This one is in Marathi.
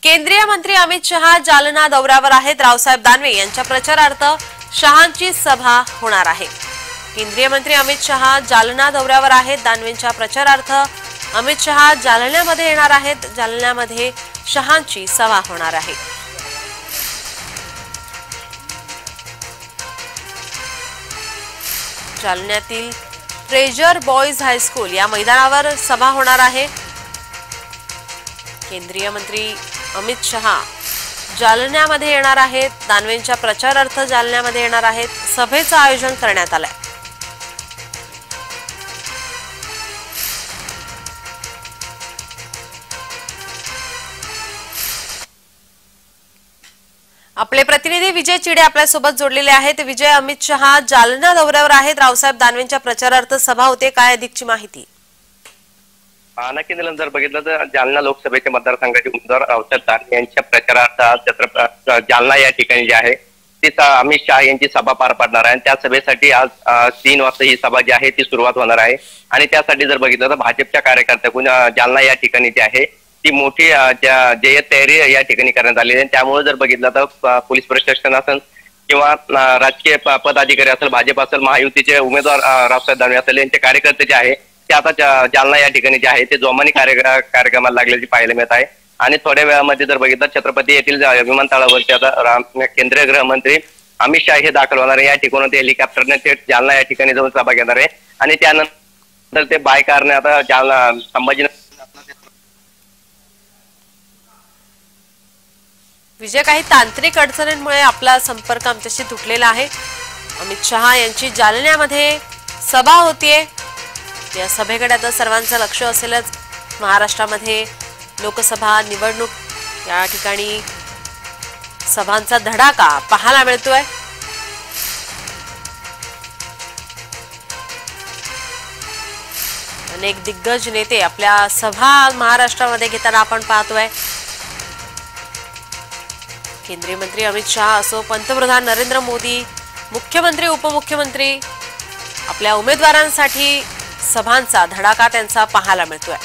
केंद्रीय मंत्री अमित शहा जालना दौऱ्यावर आहेत। रावसाहेब दानवे यांच्या प्रचारार्थ शहांची सभा होणार आहे। केंद्रीय मंत्री अमित शहा जालना दौऱ्यावर आहेत। दानवेंच्या प्रचारार्थ अमित शहा जालन्यामध्ये येणार आहेत। जालन्यामध्ये शहांची सभा होणार आहे। जालन्यातील ट्रेजर बॉयज हायस्कूल या मैदानावर सभा होणार आहे। केंद्रीय मंत्री अमित शहा जालन्यामध्ये येणार आहेत। दानवेंच्या प्रचारार्थ जालन्यामध्ये येणार आहेत। सभेचं आयोजन करण्यात आलंय। आपले प्रतिनिधी विजय चिडे आपल्यासोबत जोडलेले आहेत। विजय, अमित शहा जालना दौऱ्यावर आहेत। रावसाहेब दानवेंच्या प्रचारार्थ सभा होते, काय अधिकची माहिती? नक्की जर बघितलं तर जालना लोकसभेच्या मतदारसंघाचे उमेदवार रावसाहेब दानवे यांच्या प्रचारार्थ जालना या ठिकाणी जे आहे ती अमित शहा यांची सभा पार पडणार आहे। त्या सभेसाठी आज 3 वाजता ही सभा जी आहे ती सुरुवात होणार आहे। आणि त्यासाठी जर बघितलं तर भाजपच्या कार्यकर्त्यांकडून जालना या ठिकाणी जी आहे ती मोठी जय्यत तयारी या ठिकाणी करण्यात आलेली आहे। त्यामुळे जर बघितलं तर पोलीस प्रशासन असेल किंवा राजकीय पदाधिकारी असेल, भाजप असेल, महायुतीचे उमेदवार रावसाहेब दानवे असेल यांचे कार्यकर्ते जे आहे ते आता जालना या ठिकाणी जे आहे ते जोमाने कार्यक्रमाला लागल्याची पाहायला मिळत आहे। आणि थोड्या वेळामध्ये जर बघितलं छत्रपती येथील विमानतळावरती आता केंद्रीय गृहमंत्री अमित शहा हे दाखल होणार आहे। या ठिकाणी ते हेलिकॉप्टरने थेट जालना या ठिकाणी जाऊन सभा घेणार आहे आणि त्यानंतर ते बाय कारने आता जालना संभाजीनगर। विजय, काही तांत्रिक अडचणींमुळे आपला संपर्क आमच्याशी तुटलेला आहे। अमित शहा यांची जालन्यामध्ये सभा होतीये। या सभेकडे आता सर्वांचं लक्ष असेलच। महाराष्ट्रामध्ये लोकसभा निवडणूक या ठिकाणी सभांचा धडाका पाहायला मिळतोय। अनेक दिग्गज नेते आपल्या सभा महाराष्ट्रामध्ये घेताना आपण पाहतोय। केंद्रीय मंत्री अमित शहा असो, पंतप्रधान नरेंद्र मोदी, मुख्यमंत्री, उपमुख्यमंत्री आपल्या उमेदवारांसाठी सभांचा धडाका त्यांचा पाहायला मिळतोय।